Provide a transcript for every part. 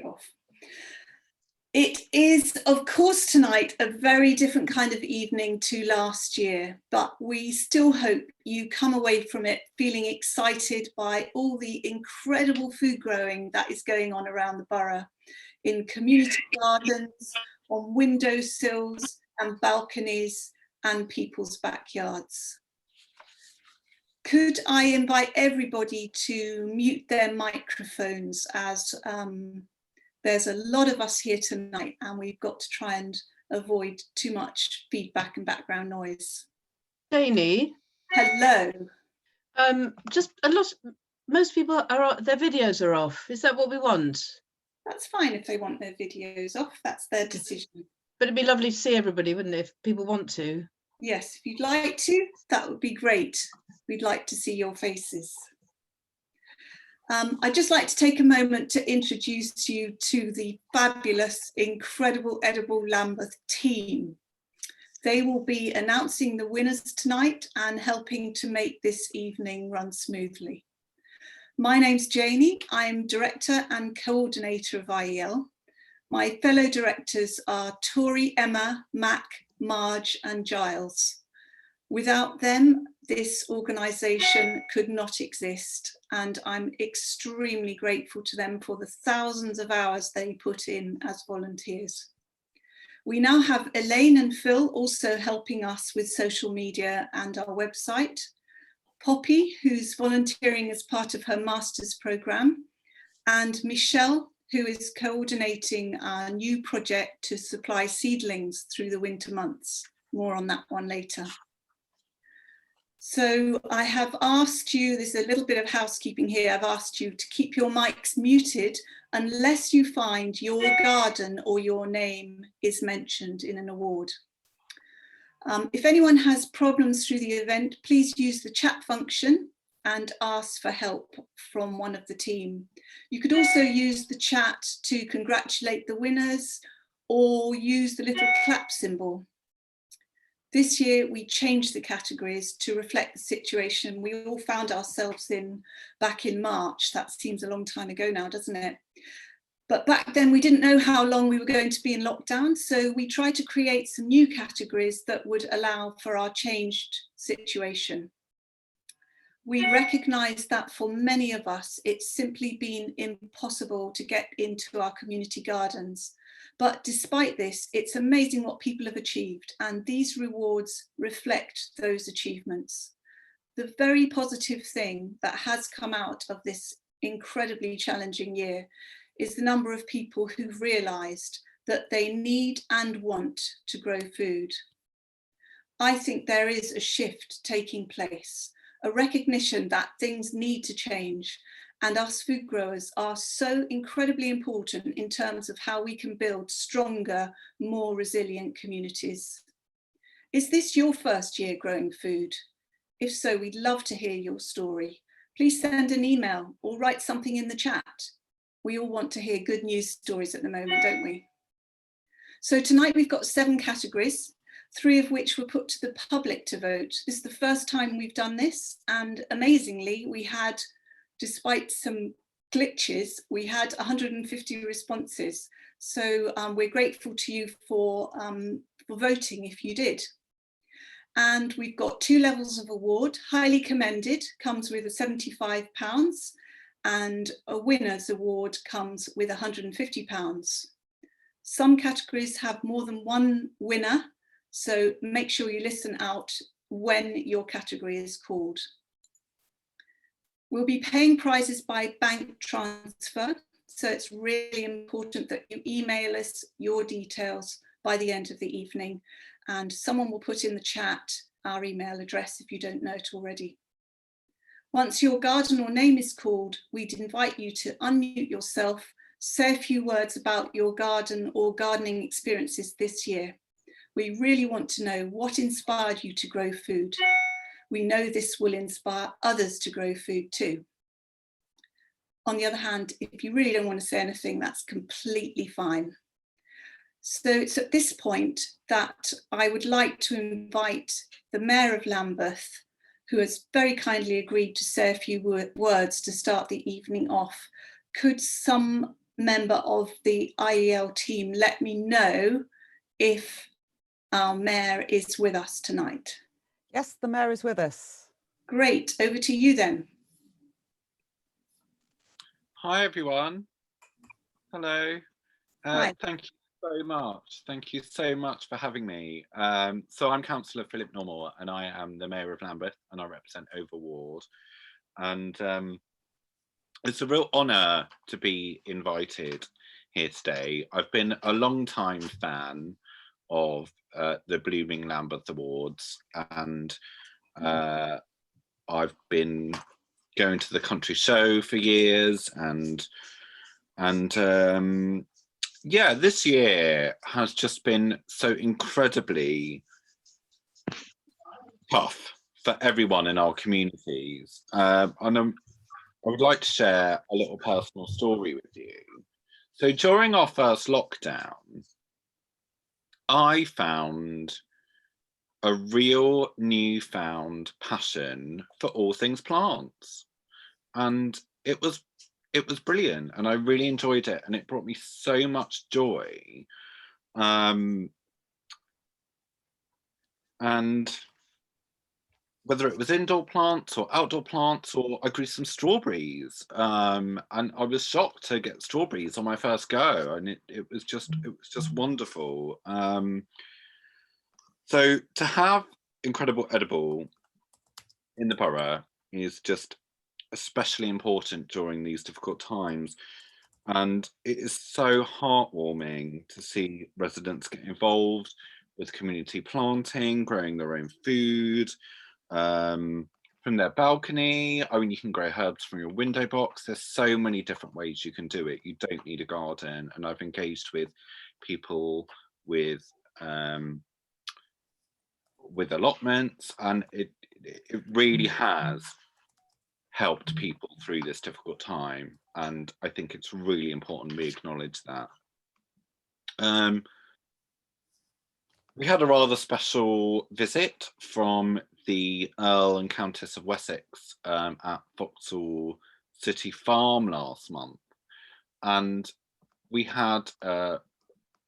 off. It is, of course, tonight a very different kind of evening to last year, but we still hope you come away from it feeling excited by all the incredible food growing that is going on around the borough, in community gardens, on windowsills and balconies and people's backyards. Could I invite everybody to mute their microphones, as there's a lot of us here tonight and we've got to try and avoid too much feedback and background noise. Janie. Hello. Most people are, their videos are off. Is that what we want? That's fine if they want their videos off, that's their decision. But it'd be lovely to see everybody, wouldn't it, if people want to? Yes, if you'd like to, that would be great. We'd like to see your faces. I'd just like to take a moment to introduce you to the fabulous Incredible Edible Lambeth team. They will be announcing the winners tonight and helping to make this evening run smoothly. My name's Janie. I'm Director and Coordinator of IEL. My fellow directors are Tori, Emma, Mac, Marge and Giles. Without them, this organisation could not exist, and I'm extremely grateful to them for the thousands of hours they put in as volunteers. We now have Elaine and Phil also helping us with social media and our website. Poppy, who's volunteering as part of her master's programme, and Michelle, who is coordinating our new project to supply seedlings through the winter months. More on that one later. So I have asked you, there's a little bit of housekeeping here, I've asked you to keep your mics muted unless you find your garden or your name is mentioned in an award. If anyone has problems through the event, please use the chat function and ask for help from one of the team. You could also use the chat to congratulate the winners or use the little clap symbol. This year we changed the categories to reflect the situation we all found ourselves in back in March. That seems a long time ago now, doesn't it? But back then we didn't know how long we were going to be in lockdown, so we tried to create some new categories that would allow for our changed situation. We recognise that for many of us, it's simply been impossible to get into our community gardens. But despite this, it's amazing what people have achieved, and these rewards reflect those achievements. The very positive thing that has come out of this incredibly challenging year is the number of people who've realised that they need and want to grow food. I think there is a shift taking place, a recognition that things need to change, and us food growers are so incredibly important in terms of how we can build stronger, more resilient communities. Is this your first year growing food? If so, we'd love to hear your story. Please send an email or write something in the chat. We all want to hear good news stories at the moment, don't we? So tonight we've got 7 categories, 3 of which were put to the public to vote. This is the first time we've done this, and amazingly we had, despite some glitches, we had 150 responses. So we're grateful to you for voting if you did. And we've got 2 levels of award. Highly commended comes with £75, and a winner's award comes with £150. Some categories have more than one winner, so make sure you listen out when your category is called. We'll be paying prizes by bank transfer, so it's really important that you email us your details by the end of the evening, and someone will put in the chat our email address if you don't know it already. Once your garden or name is called, we'd invite you to unmute yourself, say a few words about your garden or gardening experiences this year. We really want to know what inspired you to grow food. We know this will inspire others to grow food too. On the other hand, if you really don't want to say anything, that's completely fine. So it's at this point that I would like to invite the Mayor of Lambeth, who has very kindly agreed to say a few words to start the evening off. Could some member of the IEL team let me know if our mayor is with us tonight? Yes, the mayor is with us. Great, over to you then. Hi everyone. Hello. Hi. Thank you so much. Thank you so much for having me. So I'm Councillor Philip Normal and I am the Mayor of Lambeth and I represent Over Ward. And it's a real honour to be invited here today. I've been a long time fan of the Blooming Lambeth Awards, and I've been going to the country show for years, and yeah, this year has just been so incredibly tough for everyone in our communities, and I would like to share a little personal story with you. So during our first lockdown, I found a real newfound passion for all things plants, and it was brilliant, and I really enjoyed it, and it brought me so much joy. And whether it was indoor plants or outdoor plants, or I grew some strawberries, and I was shocked to get strawberries on my first go, and it was just wonderful. So to have Incredible Edible in the borough is just especially important during these difficult times, and it is so heartwarming to see residents get involved with community planting, growing their own food from their balcony. I mean, you can grow herbs from your window box. There's so many different ways you can do it. You don't need a garden, and I've engaged with people with allotments, and it really has helped people through this difficult time, and I think it's really important we acknowledge that. We had a rather special visit from the Earl and Countess of Wessex at Vauxhall City Farm last month, and we had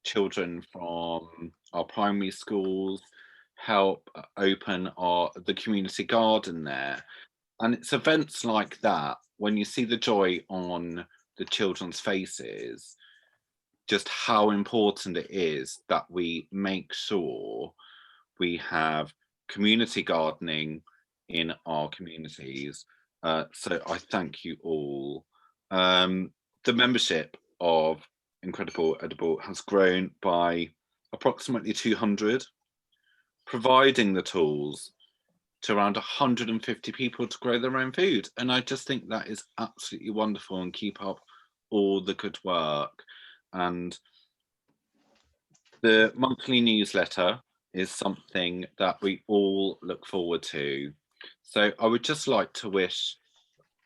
children from our primary schools help open the community garden there. And it's events like that, when you see the joy on the children's faces, just how important it is that we make sure we have community gardening in our communities. So I thank you all. The membership of Incredible Edible has grown by approximately 200, providing the tools to around 150 people to grow their own food. And I just think that is absolutely wonderful, and keep up all the good work. And the monthly newsletter is something that we all look forward to. So I would just like to wish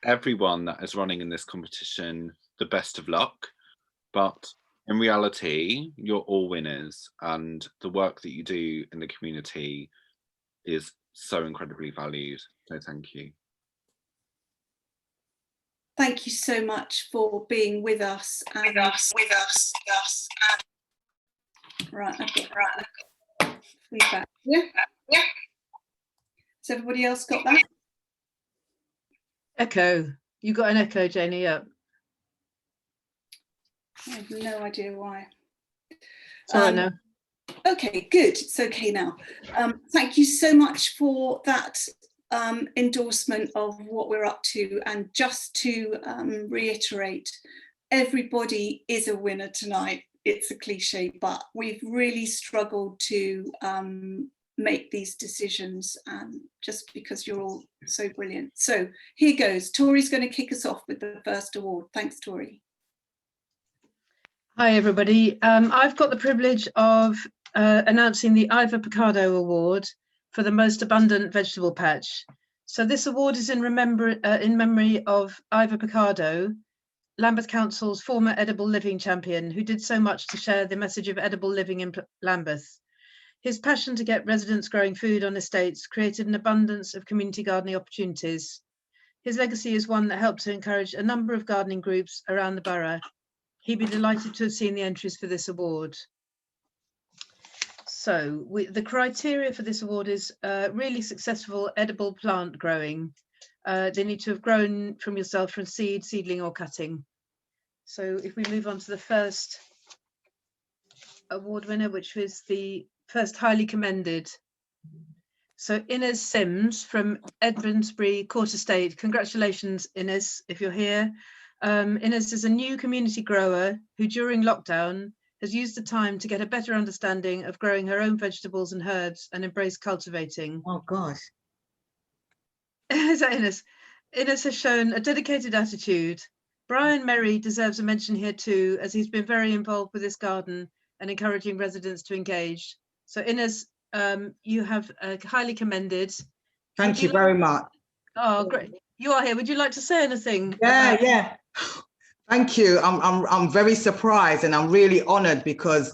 everyone that is running in this competition the best of luck. But in reality, you're all winners, and the work that you do in the community is so incredibly valued. So thank you. Thank you so much for being with us. And right, I've got feedback. Yeah. Has everybody else got that? Echo. You got an echo, Janie? Yeah. I have no idea why. It's all right now. Okay, good. It's okay now. Thank you so much for that endorsement of what we're up to. And just to reiterate, everybody is a winner tonight. It's a cliche, but we've really struggled to make these decisions, just because you're all so brilliant. So here goes. Tori's going to kick us off with the first award. Thanks, Tori. Hi, everybody. I've got the privilege of announcing the Ivor Piccardo Award for the most abundant vegetable patch. So this award is in memory of Ivor Piccardo, Lambeth Council's former edible living champion, who did so much to share the message of edible living in Lambeth. His passion to get residents growing food on estates created an abundance of community gardening opportunities. His legacy is one that helped to encourage a number of gardening groups around the borough. He'd be delighted to have seen the entries for this award. So the criteria for this award is really successful edible plant growing. They need to have grown from yourself from seed, seedling or cutting. So if we move on to the first award winner, which was the first highly commended. So Inez Sims from Edmondsbury Court Estate. Congratulations, Inez, if you're here. Inez is a new community grower who during lockdown has used the time to get a better understanding of growing her own vegetables and herbs and embrace cultivating. Oh gosh. Is that Inez? Inez has shown a dedicated attitude. Brian Merry deserves a mention here too, as he's been very involved with this garden and encouraging residents to engage. So Inez, you have highly commended. Thank you very much. Oh, great. You are here. Would you like to say anything? Yeah. Thank you. I'm very surprised and I'm really honored because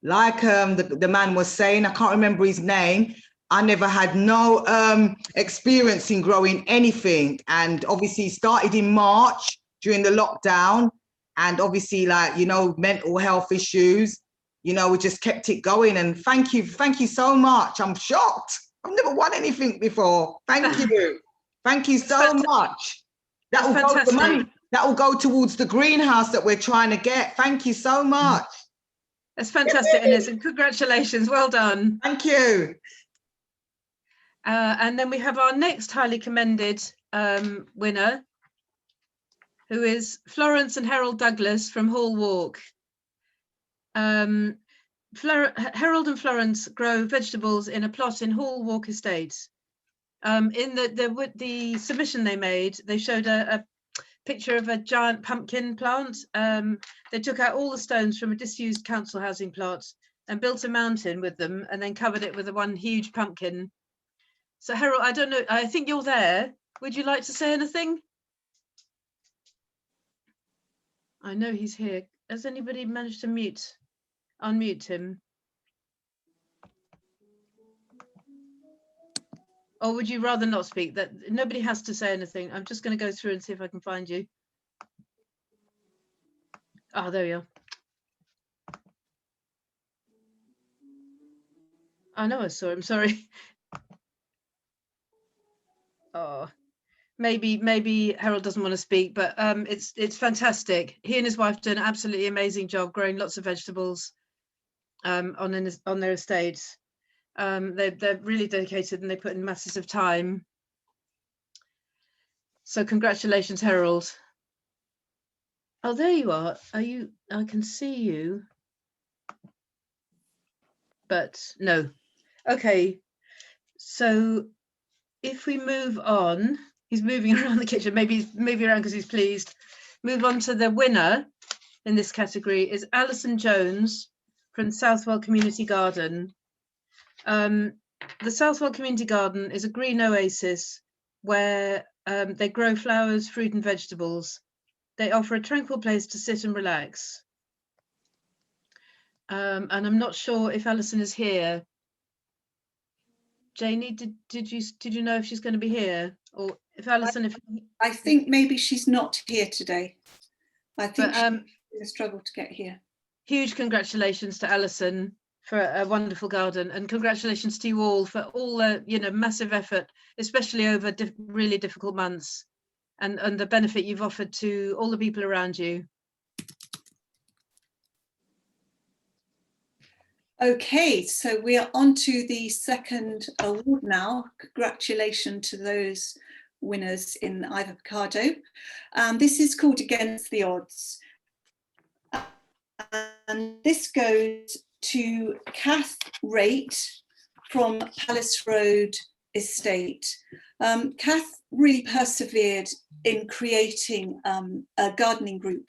like the man was saying, I can't remember his name. I never had no experience in growing anything. And obviously started in March during the lockdown. And obviously mental health issues, we just kept it going. And thank you so much. I'm shocked. I've never won anything before. Thank you. Thank you so much. That will go to the money. That will go towards the greenhouse that we're trying to get. Thank you so much. That's fantastic, Inez, and congratulations. Well done. Thank you. And then we have our next highly commended winner, who is Florence and Harold Douglas from Hall Walk. Harold and Florence grow vegetables in a plot in Hall Walk Estate. In the submission they made, they showed a picture of a giant pumpkin plant. They took out all the stones from a disused council housing plot and built a mountain with them and then covered it with one huge pumpkin. So Harold, I don't know, I think you're there. Would you like to say anything? I know he's here. Has anybody managed to unmute him? Or would you rather not speak? That nobody has to say anything. I'm just going to go through and see if I can find you. Oh, there you are. I know I saw him, sorry. Oh, maybe Harold doesn't want to speak, but it's fantastic. He and his wife did an absolutely amazing job growing lots of vegetables on their estates. They're really dedicated and they put in masses of time. So congratulations, Harold. Oh, there you are. I can see you. But no. Okay. So if we move on, he's moving around the kitchen. Maybe he's moving around because he's pleased. Move on to the winner in this category is Alison Jones from Southwell Community Garden. The Southwell Community Garden is a green oasis where they grow flowers, fruit and vegetables. They offer a tranquil place to sit and relax. And I'm not sure if Alison is here. Janie, did you know if she's going to be here, or if Alison? I think maybe she's not here today. I think she's going to struggle to get here. Huge congratulations to Alison for a wonderful garden, and congratulations to you all for all the massive effort, especially over really difficult months, and the benefit you've offered to all the people around you. Okay, so we are on to the second award now. Congratulations to those winners in Ivor Picado. This is called Against the Odds. And this goes to Kath Raitt from Palace Road Estate. Kath really persevered in creating a gardening group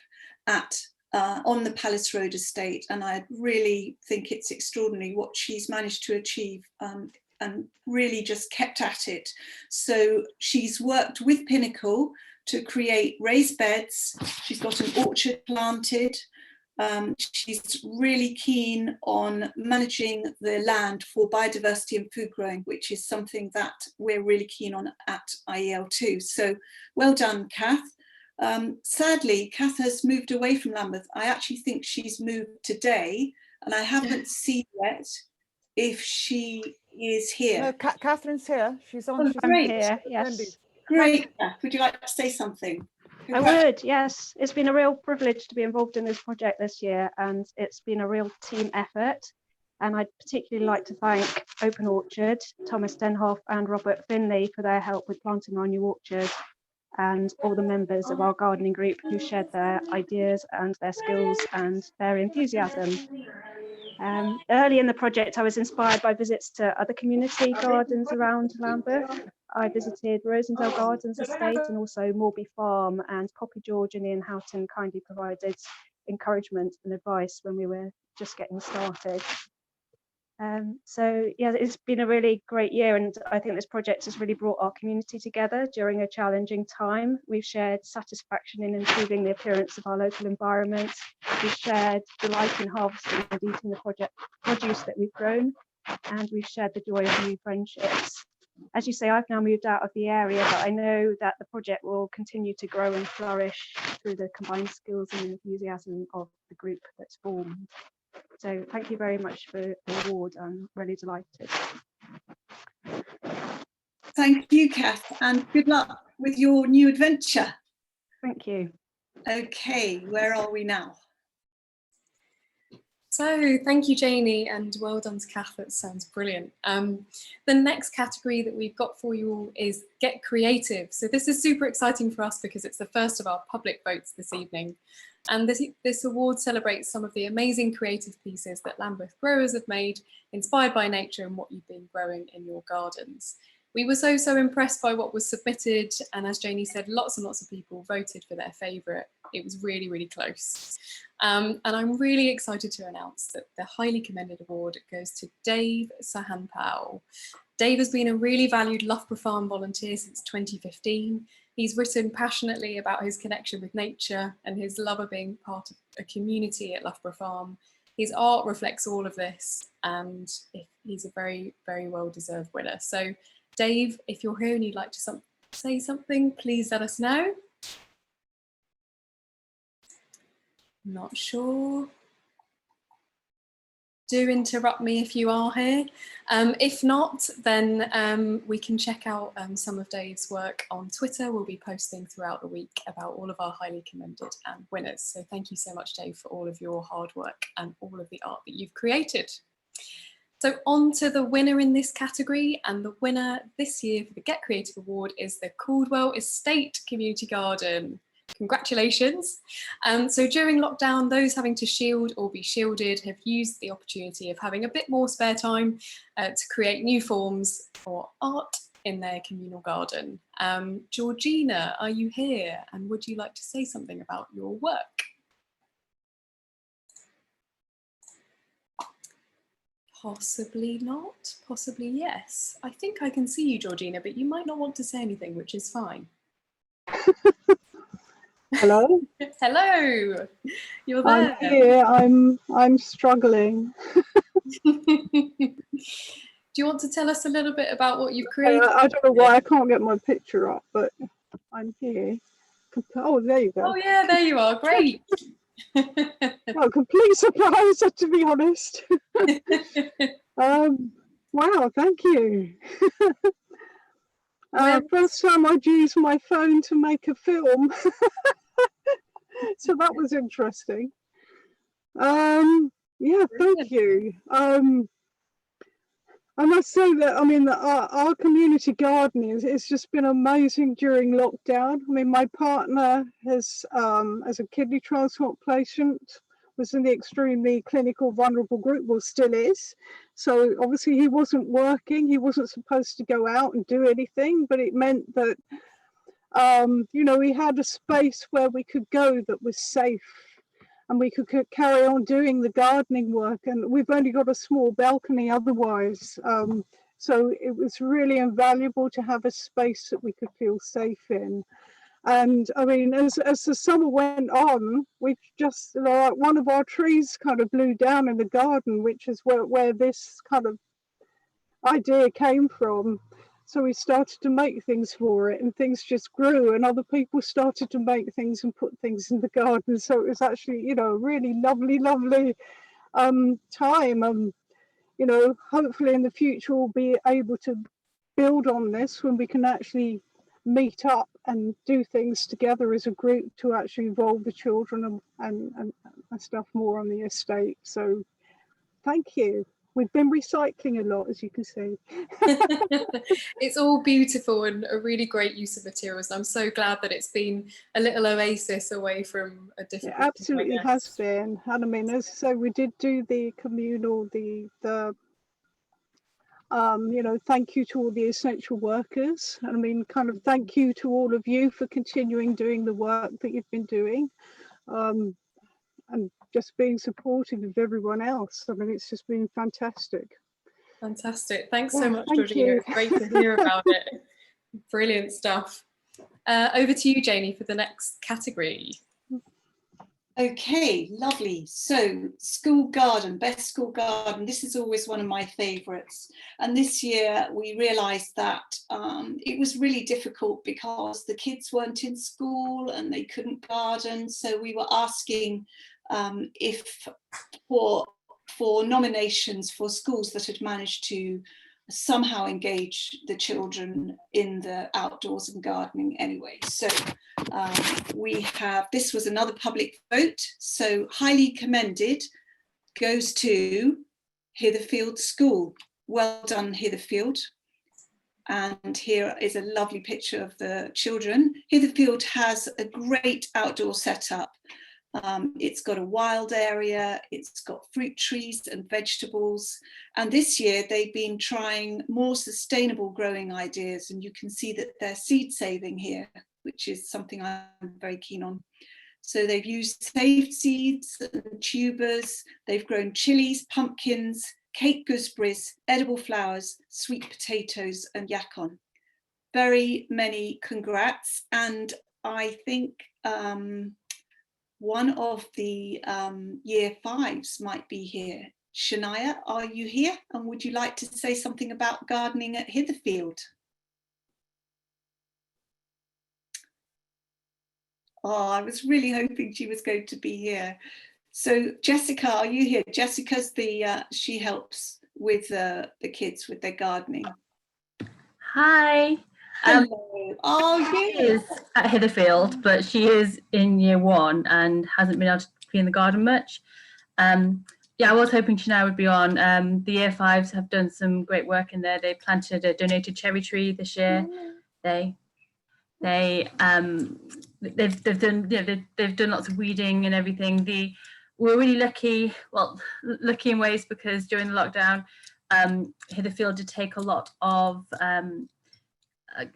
on the Palace Road Estate, and I really think it's extraordinary what she's managed to achieve, and really just kept at it. So she's worked with Pinnacle to create raised beds. She's got an orchard planted. She's really keen on managing the land for biodiversity and food growing, which is something that we're really keen on at IEL too. So well done, Kath. Sadly, Kath has moved away from Lambeth. I actually think she's moved today, and I haven't seen yet if she is here. No, Catherine's here. She's on. Oh, She's great. Here, attending. yes. Great, Kath. Would you like to say something? I would, yes. It's been a real privilege to be involved in this project this year, and it's been a real team effort. And I'd particularly like to thank Open Orchard, Thomas Denhoff and Robert Finley for their help with planting our new orchard, and all the members of our gardening group who shared their ideas and their skills and their enthusiasm. Early in the project, I was inspired by visits to other community gardens around Lambeth. I visited Rosendale Gardens Estate and also Morby Farm, and Poppy George and Ian Houghton kindly provided encouragement and advice when we were just getting started. So yeah, it's been a really great year, and I think this project has really brought our community together during a challenging time. We've shared satisfaction in improving the appearance of our local environment. We've shared delight in harvesting and eating the produce that we've grown, and we've shared the joy of new friendships. As you say, I've now moved out of the area, but I know that the project will continue to grow and flourish through the combined skills and enthusiasm of the group that's formed. So thank you very much for the award. I'm really delighted. Thank you, Kath, and good luck with your new adventure. Thank you. Okay, where are we now? So thank you, Janie, and well done to Kath. That sounds brilliant. The next category that we've got for you all is Get Creative. So this is super exciting for us because it's the first of our public votes this evening. And this award celebrates some of the amazing creative pieces that Lambeth growers have made, inspired by nature and what you've been growing in your gardens. We were so impressed by what was submitted, and as Janie said, lots and lots of people voted for their favourite. It was really close. And I'm really excited to announce that the highly commended award goes to Dave Sahanpal. Dave has been a really valued Loughborough Farm volunteer since 2015. He's written passionately about his connection with nature and his love of being part of a community at Loughborough Farm. His art reflects all of this, and he's a very well-deserved winner. So Dave, if you're here and you'd like to say something, please let us know. Not sure. Do interrupt me if you are here. If not, then we can check out some of Dave's work on Twitter. We'll be posting throughout the week about all of our highly commended and winners. So thank you so much, Dave, for all of your hard work and all of the art that you've created. So on to the winner in this category, and the winner this year for the Get Creative Award is the Caldwell Estate Community Garden. Congratulations. So during lockdown, those having to shield or be shielded have used the opportunity of having a bit more spare time to create new forms for art in their communal garden. Georgina, are you here, and would you like to say something about your work? Possibly not, possibly yes. I think I can see you, Georgina, but you might not want to say anything, which is fine. Hello. Hello. You're there. I'm here. I'm struggling. Do you want to tell us a little bit about what you've created? I don't know why I can't get my picture up, but I'm here. Oh, there you go. Oh yeah, there you are. Great. Oh, complete surprise, to be honest. Wow, thank you. First time I'd use my phone to make a film. So that was interesting. Yeah, thank you. I must say that, I mean, our community garden it's just been amazing during lockdown. I mean, my partner has, as a kidney transplant patient, was in the extremely clinical vulnerable group, well, still is. So obviously he wasn't working, he wasn't supposed to go out and do anything, but it meant that, you know, we had a space where we could go that was safe, and we could carry on doing the gardening work. And we've only got a small balcony otherwise. So it was really invaluable to have a space that we could feel safe in. And I mean, as the summer went on, we just, one of our trees kind of blew down in the garden, which is where this kind of idea came from. So we started to make things for it, and things just grew, and other people started to make things and put things in the garden. So it was actually, you know, a really lovely time. You know, hopefully in the future we'll be able to build on this when we can actually meet up and do things together as a group to actually involve the children and stuff more on the estate. So thank you. We've been recycling a lot, as you can see. It's all beautiful and a really great use of materials. I'm so glad that it's been a little oasis away from a difficult. It absolutely has been. And I mean, as I say, we did do the communal, you know, thank you to all the essential workers. And I mean, kind of thank you to all of you for continuing doing the work that you've been doing. And just being supportive of everyone else. I mean, it's just been fantastic. Fantastic. Thanks so Yeah, much, thank Georgina. you. It's great to hear about it. Brilliant stuff. Over to you, Janie, for the next category. Okay, lovely. So school garden, best school garden. This is always one of my favourites. And this year we realised that it was really difficult because the kids weren't in school and they couldn't garden. So we were asking if for nominations for schools that had managed to somehow engage the children in the outdoors and gardening anyway. So this was another public vote, so highly commended goes to Hitherfield School. Well done, Hitherfield. And here is a lovely picture of the children. Hitherfield has a great outdoor setup. It's got a wild area, it's got fruit trees and vegetables. And this year they've been trying more sustainable growing ideas, and you can see that they're seed saving here, which is something I'm very keen on. So they've used saved seeds and tubers, they've grown chilies, pumpkins, Cape gooseberries, edible flowers, sweet potatoes and yacon. Very many congrats. And I think one of the year fives might be here. Shania, are you here? And would you like to say something about gardening at Hitherfield? Oh, I was really hoping she was going to be here. So Jessica, are you here? Jessica's she helps with the kids with their gardening. Hi. Hello. Oh, she is at Hitherfield, but she is in year one and hasn't been able to be in the garden much. Yeah, I was hoping Shania would be on. The year fives have done some great work in there. They planted a donated cherry tree this year. They've done lots of weeding and everything. We're really lucky, well, lucky in ways, because during the lockdown, Hitherfield did take a lot of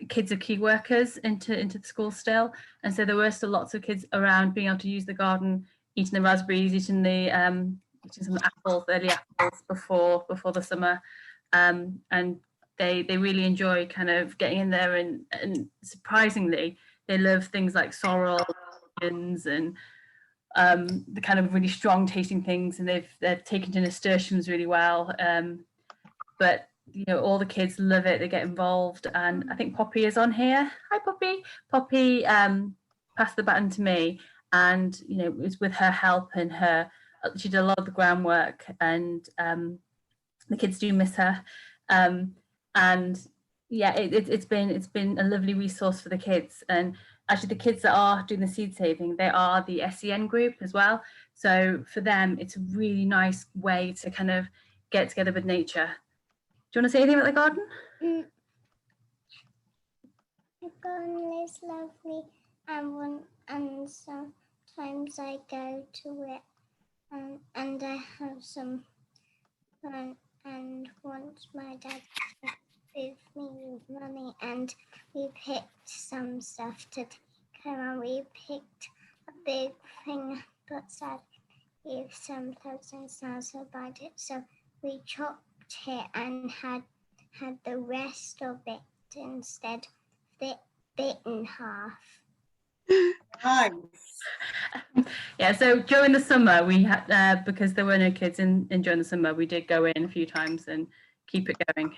kids of key workers into the school still, and so there were still lots of kids around being able to use the garden, eating the raspberries, eating some apples, early apples before the summer, and they really enjoy kind of getting in there, and surprisingly they love things like sorrel and the kind of really strong tasting things, and they've taken to nasturtiums really well, but you know, all the kids love it. They get involved, and I think Poppy is on here. Hi, Poppy. Poppy passed the baton to me, and you know, it was with her help and she did a lot of the groundwork, and the kids do miss her. And yeah, it's been a lovely resource for the kids. And actually, the kids that are doing the seed saving, they are the SEN group as well. So for them, it's a really nice way to kind of get together with nature. Do you want to say anything about the garden? The garden is lovely, and sometimes I go to it, and I have some fun. And once my dad gave me money, and we picked some stuff to take home. We picked a big thing, but sadly gave some thousands about it. So we chopped it and had the rest of it instead of it bit in half. Nice. Yeah, so during the summer we had because there were no kids in during the summer, we did go in a few times and keep it going.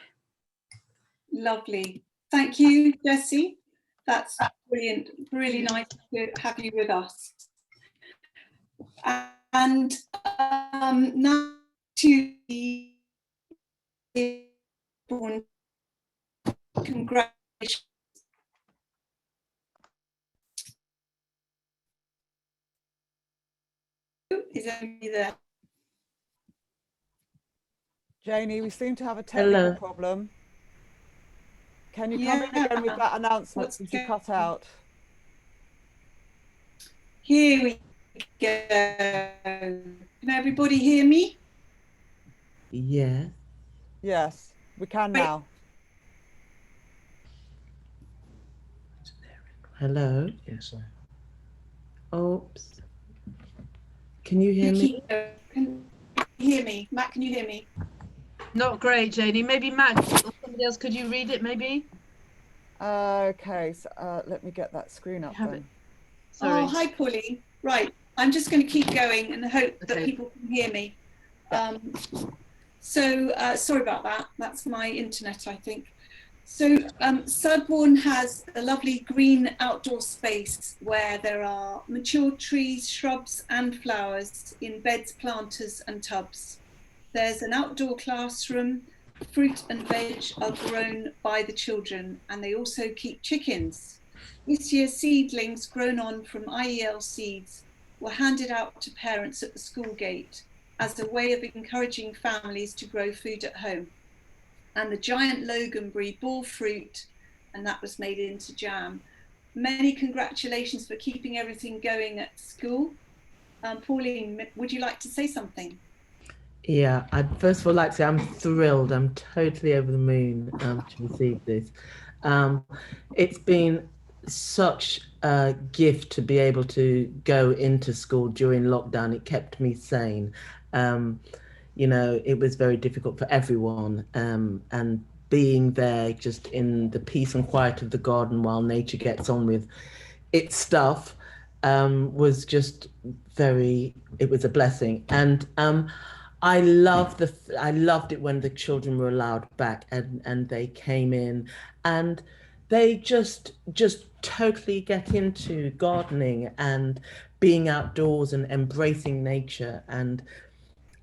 Lovely. Thank you, Jessie. That's brilliant. Really nice to have you with us. And now to the congratulations. Is anybody there? Janie, we seem to have a technical Hello. problem. Can you come in again with that announcement What's since you going cut out? Here we go. Can everybody hear me? Yeah. Yes, we can now. Hello. Yes, sir. Oops. Can you hear me? Can you hear me? Matt, can you hear me? Not great, Janie. Maybe Matt or somebody else, could you read it maybe? Okay, so let me get that screen up then. Sorry. Oh, hi, Pauline. Right, I'm just going to keep going and hope that people can hear me. Sorry about that. That's my internet, I think. So Sudbourne has a lovely green outdoor space where there are mature trees, shrubs and flowers in beds, planters and tubs. There's an outdoor classroom, fruit and veg are grown by the children, and they also keep chickens. This year, seedlings grown on from IEL seeds were handed out to parents at the school gate as a way of encouraging families to grow food at home. And the giant Loganberry bore fruit, and that was made into jam. Many congratulations for keeping everything going at school. Pauline, would you like to say something? Yeah, I'd first of all like to say I'm thrilled. I'm totally over the moon to receive this. It's been such a gift to be able to go into school during lockdown. It kept me sane. You know, it was very difficult for everyone, and being there just in the peace and quiet of the garden while nature gets on with its stuff was just it was a blessing. And I loved it when the children were allowed back and they came in and they just totally get into gardening and being outdoors and embracing nature. And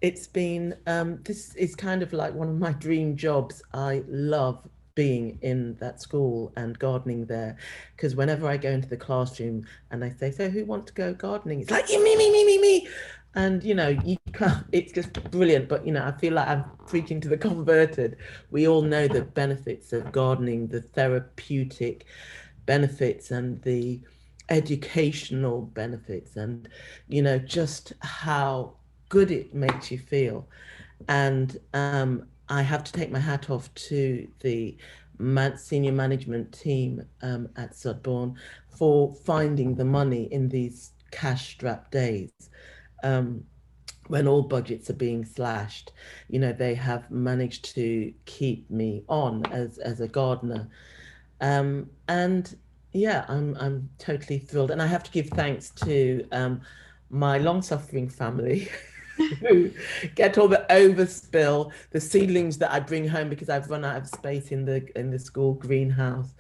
it's been, this is kind of like one of my dream jobs. I love being in that school and gardening there, because whenever I go into the classroom and I say, so who wants to go gardening? It's like, me. And, you know, you can't, it's just brilliant. But, you know, I feel like I'm preaching to the converted. We all know the benefits of gardening, the therapeutic benefits and the educational benefits, and, you know, just how good it makes you feel. And I have to take my hat off to the senior management team at Sudbourne for finding the money in these cash-strapped days. When all budgets are being slashed, you know, they have managed to keep me on as a gardener. And yeah, I'm totally thrilled. And I have to give thanks to my long-suffering family who get all the overspill, the seedlings that I bring home because I've run out of space in the school greenhouse,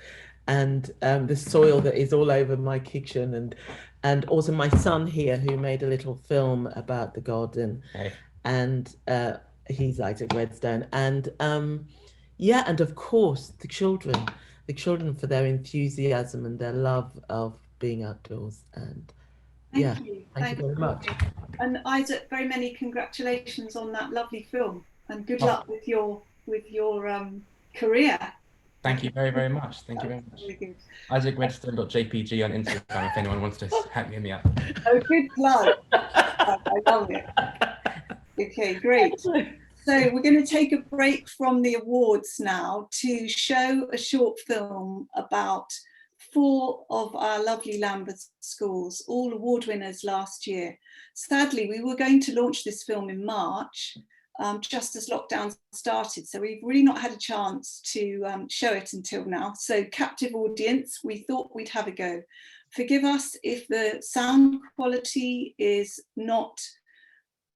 and the soil that is all over my kitchen, and also my son here who made a little film about the garden. Hey. And he's Isaac Redstone, and yeah, and of course the children for their enthusiasm and their love of being outdoors. And yeah, thank you very much. And Isaac, very many congratulations on that lovely film, and good luck with your career. Thank you very, very much. Thank you very much. Really IsaacRedstone.jpg on Instagram if anyone wants to hit me up. Oh, good plug. I love it. Okay, great. So we're going to take a break from the awards now to show a short film about 4 of our lovely Lambeth schools, all award winners last year. Sadly, we were going to launch this film in March, just as lockdown started. So we've really not had a chance to show it until now. So captive audience, we thought we'd have a go. Forgive us if the sound quality is not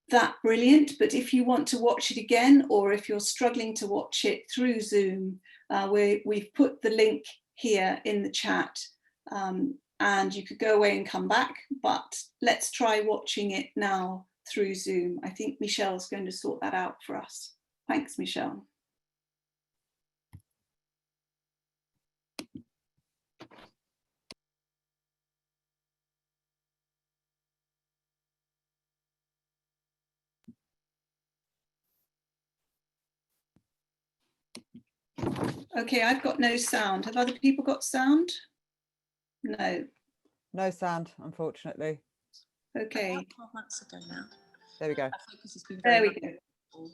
that brilliant, but if you want to watch it again, or if you're struggling to watch it through Zoom, We've put the link here in the chat, and you could go away and come back, but let's try watching it now through Zoom. I think Michelle's going to sort that out for us. Thanks, Michelle. Okay, I've got no sound. Have other people got sound? No. No sound, unfortunately. Okay. About 12 months ago now. There we go. Our focus has been There very we go. on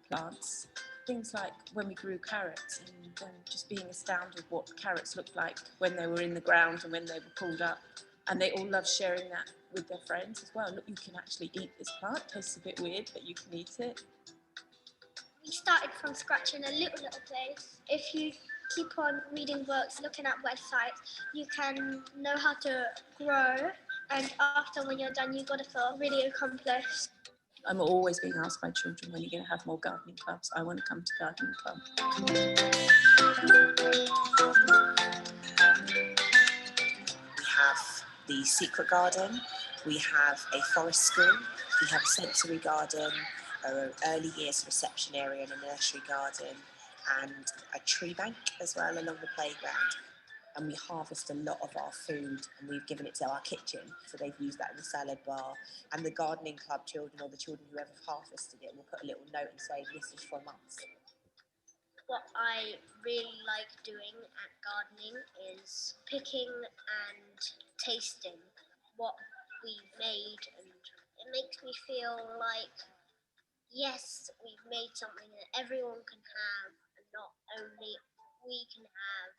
plants. Things like when we grew carrots, and just being astounded what carrots looked like when they were in the ground and when they were pulled up. And they all love sharing that with their friends as well. Look, you can actually eat this plant. It tastes a bit weird, but you can eat it. We started from scratch in a little place. If you keep on reading books, looking at websites, you can know how to grow. And after, when you're done, you've got to feel really accomplished. I'm always being asked by children, when are you going to have more gardening clubs? I want to come to gardening club. We have the secret garden, we have a forest school, we have a sensory garden, an early years reception area and a nursery garden, and a tree bank as well along the playground. And we harvest a lot of our food, and we've given it to our kitchen, so they've used that in the salad bar. And the gardening club children, or the children who ever harvested it, will put a little note and say, this is from us. What I really like doing at gardening is picking and tasting what we've made, and it makes me feel like, yes, we've made something that everyone can have, and not only we can have.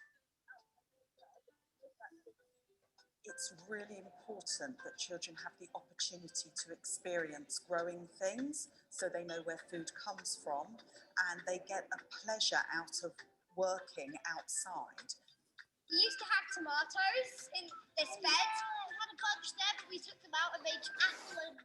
It's really important that children have the opportunity to experience growing things, so they know where food comes from, and they get a pleasure out of working outside. We used to have tomatoes in this bed. We had a bunch there, but we took them out and made apple and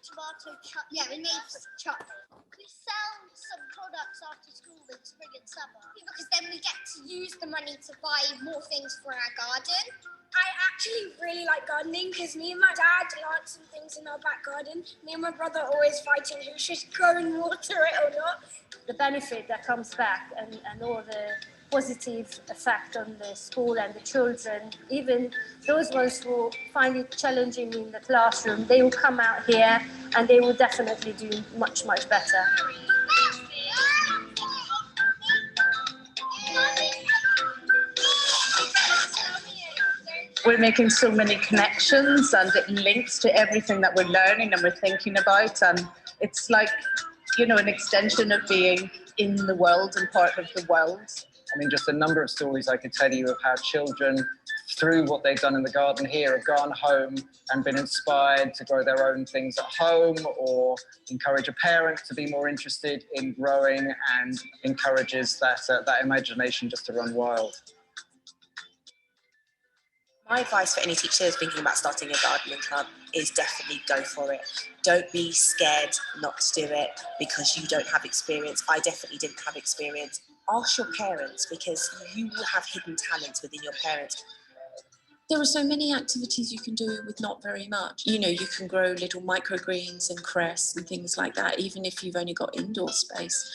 tomato chutney. Yeah, we made chutney. We sell some products after school in spring and summer, because then we get to use the money to buy more things for our garden. I actually really like gardening because me and my dad plant some things in our back garden. Me and my brother are always fighting who should go and water it or not. The benefit that comes back, and all the positive effect on the school and the children, even those ones who find it challenging in the classroom, they will come out here and they will definitely do much, much better. We're making so many connections, and it links to everything that we're learning and we're thinking about, and it's like, you know, an extension of being in the world and part of the world. I mean, just a number of stories I could tell you of how children, through what they've done in the garden here, have gone home and been inspired to grow their own things at home, or encourage a parent to be more interested in growing, and encourages that imagination just to run wild. My advice for any teacher thinking about starting a gardening club is definitely go for it. Don't be scared not to do it because you don't have experience. I definitely didn't have experience. Ask your parents, because you will have hidden talents within your parents. There are so many activities you can do with not very much. You know, you can grow little microgreens and cress and things like that, even if you've only got indoor space.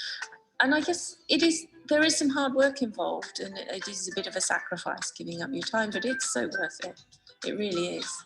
And I guess there is some hard work involved, and it is a bit of a sacrifice giving up your time, but it's so worth it. It really is.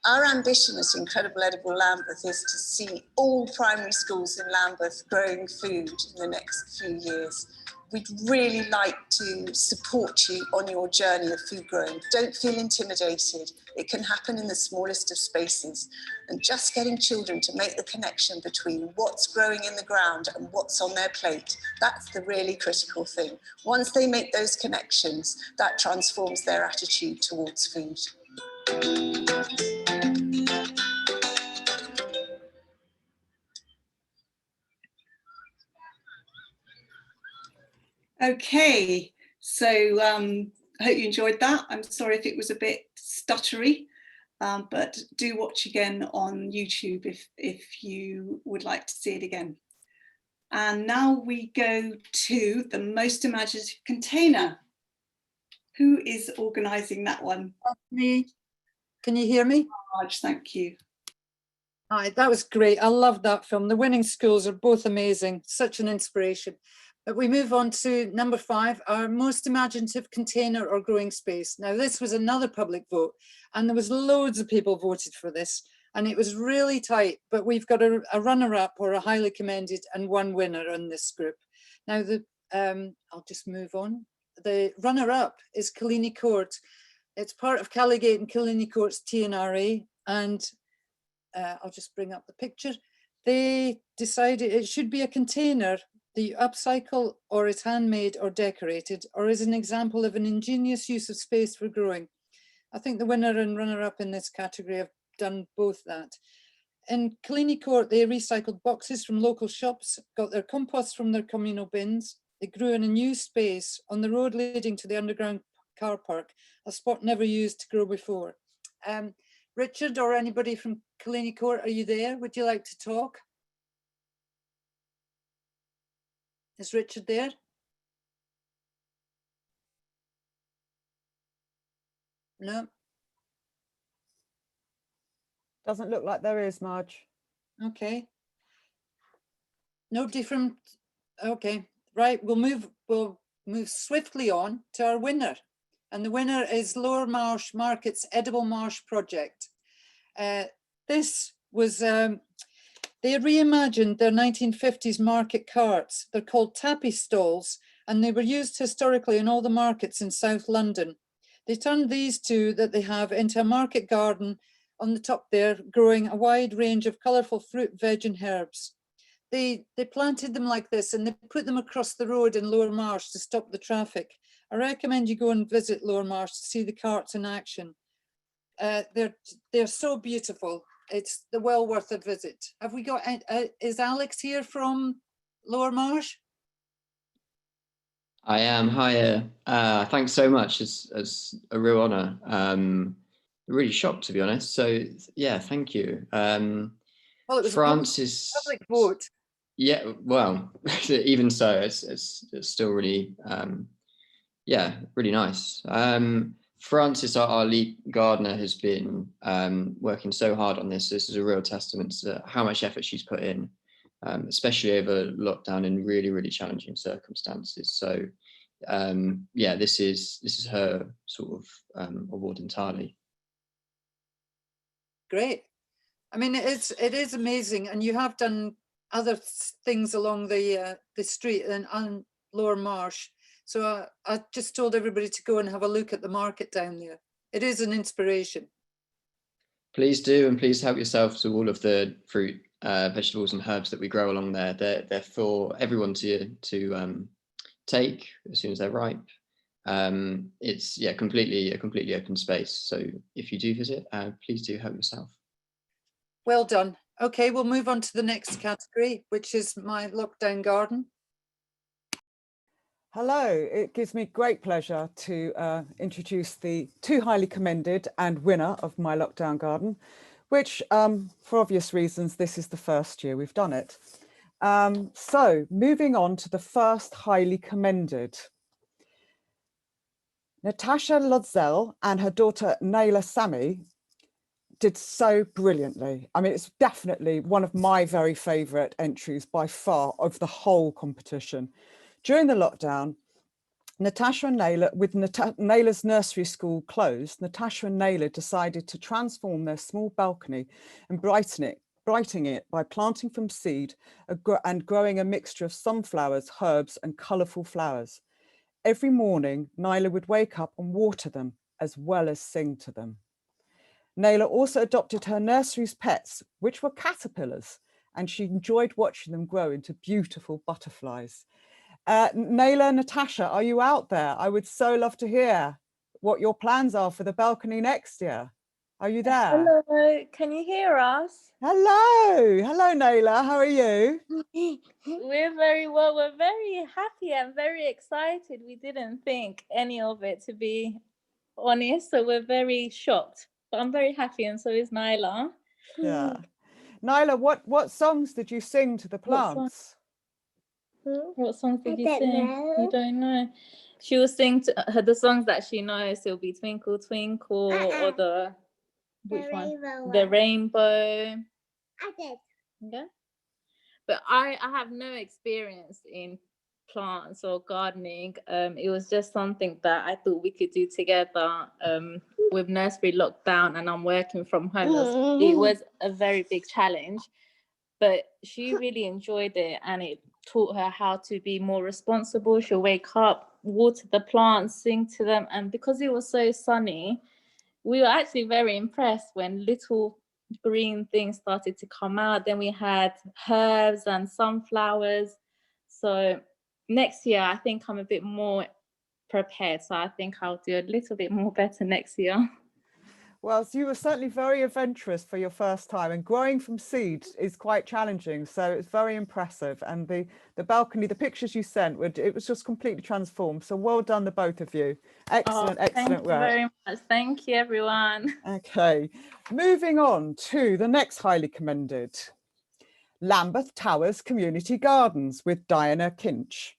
Our ambition as Incredible Edible Lambeth is to see all primary schools in Lambeth growing food in the next few years. We'd really like to support you on your journey of food growing. Don't feel intimidated. It can happen in the smallest of spaces. And just getting children to make the connection between what's growing in the ground and what's on their plate, that's the really critical thing. Once they make those connections, that transforms their attitude towards food. Okay, so I hope you enjoyed that. I'm sorry if it was a bit stuttery, but do watch again on YouTube if you would like to see it again. And now we go to the most imaginative container. Who is organising that one? Me. Can you hear me? Marge, thank you. Hi, that was great. I love that film. The winning schools are both amazing. Such an inspiration. But we move on to number 5, our most imaginative container or growing space. Now, this was another public vote, and there was loads of people voted for this, and it was really tight, but we've got a runner-up or a highly commended and one winner in this group. Now, I'll just move on. The runner-up is Killiney Court. It's part of Callagate and Killiney Court's TNRA, and I'll just bring up the picture. They decided it should be a container that you upcycle, or is handmade or decorated, or is an example of an ingenious use of space for growing. I think the winner and runner-up in this category have done both that. In Killiney Court, they recycled boxes from local shops, got their compost from their communal bins. They grew in a new space on the road leading to the underground car park, a spot never used to grow before. Richard or anybody from Killiney Court, are you there? Would you like to talk? Is Richard there? No. Doesn't look like there is, Marge. Okay. Nobody from, okay, right, we'll move swiftly on to our winner. And the winner is Lower Marsh Market's Edible Marsh project. This was, they reimagined their 1950s market carts. They're called tappy stalls, and they were used historically in all the markets in South London. They turned these two that they have into a market garden on the top there, growing a wide range of colourful fruit, veg and herbs. They planted them like this, and they put them across the road in Lower Marsh to stop the traffic. I recommend you go and visit Lower Marsh to see the carts in action. They're so beautiful. It's well worth a visit. Have we got, is Alex here from Lower Marsh? I am. Hi. Thanks so much. It's a real honour. Really shocked, to be honest. So yeah, thank you. Well, it was Francis. a public vote. Yeah. Well, even so, it's still really, yeah, really nice. Francis, our lead gardener, has been working so hard on this. This is a real testament to how much effort she's put in, especially over lockdown in really, really challenging circumstances. So, yeah, this is her sort of award entirely. Great. I mean, it is amazing, and you have done other things along the street and on Lower Marsh. So I just told everybody to go and have a look at the market down there. It is an inspiration. Please do, and please help yourself to all of the fruit, vegetables and herbs that we grow along there. They're for everyone to take as soon as they're ripe. It's a completely open space. So if you do visit, please do help yourself. Well done. Okay, we'll move on to the next category, which is my lockdown garden. Hello, it gives me great pleasure to introduce the 2 highly commended and winner of my lockdown garden, which for obvious reasons, this is the first year we've done it. So moving on to the first highly commended. Natasha Lodzell and her daughter Naila Sami did so brilliantly. I mean, it's definitely one of my very favourite entries by far of the whole competition. During the lockdown, Natasha and Naila, with Naila's nursery school closed, Natasha and Naila decided to transform their small balcony and brighten it by planting from seed and growing a mixture of sunflowers, herbs and colourful flowers. Every morning, Naila would wake up and water them as well as sing to them. Naila also adopted her nursery's pets, which were caterpillars, and she enjoyed watching them grow into beautiful butterflies. Naila, Natasha, are you out there? I would so love to hear what your plans are for the balcony next year. Are you there? Hello, can you hear us? Hello, hello Naila, how are you? We're very well, we're very happy and very excited. We didn't think any of it, to be honest, so we're very shocked. But I'm very happy, and so is Naila. Yeah. Naila, what songs did you sing to the plants? What songs did I you don't sing? know. You don't know. She will sing to her the songs that she knows. It'll be Twinkle Twinkle or the which one? rainbow The one. Rainbow. I did. Yeah. But I have no experience in plants or gardening. It was just something that I thought we could do together. With nursery lockdown and I'm working from home, it was a very big challenge. But she really enjoyed it and it taught her how to be more responsible. She'll wake up, water the plants, sing to them. And because it was so sunny, we were actually very impressed when little green things started to come out. Then we had herbs and sunflowers. So next year, I think I'm a bit more prepared. So I think I'll do a little bit more better next year. Well, so you were certainly very adventurous for your first time, and growing from seeds is quite challenging. So it's very impressive. And the balcony, the pictures you sent, it was just completely transformed. So well done, the both of you. Excellent, excellent work. Thank you very much. Thank you, everyone. Okay, moving on to the next highly commended, Lambeth Towers Community Gardens with Diana Kinch.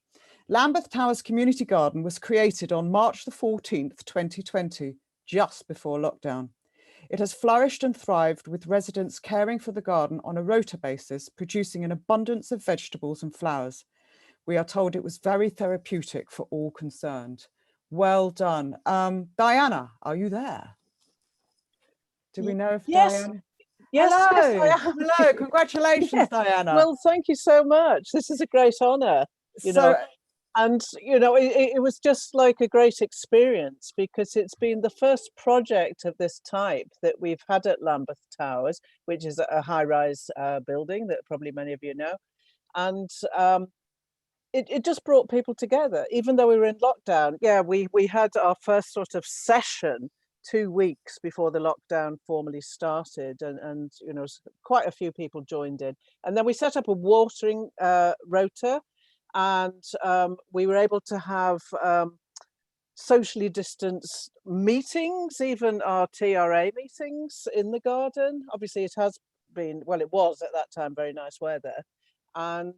Lambeth Towers Community Garden was created on March the 14th, 2020, just before lockdown. It has flourished and thrived with residents caring for the garden on a rota basis, producing an abundance of vegetables and flowers. We are told it was very therapeutic for all concerned. Well done. Diana, are you there? Do we know if Diana? Yes, Hello. yes, I am. Hello, congratulations, Yes. Diana. Well, thank you so much. This is a great honour, you know. And, you know, it was just like a great experience because it's been the first project of this type that we've had at Lambeth Towers, which is a high-rise building that probably many of you know. And it just brought people together, even though we were in lockdown. Yeah, we had our first sort of session 2 weeks before the lockdown formally started, and you know, quite a few people joined in. And then we set up a watering rota, and we were able to have socially distanced meetings, even our TRA meetings in the garden. Obviously it has been, well, it was at that time very nice weather, and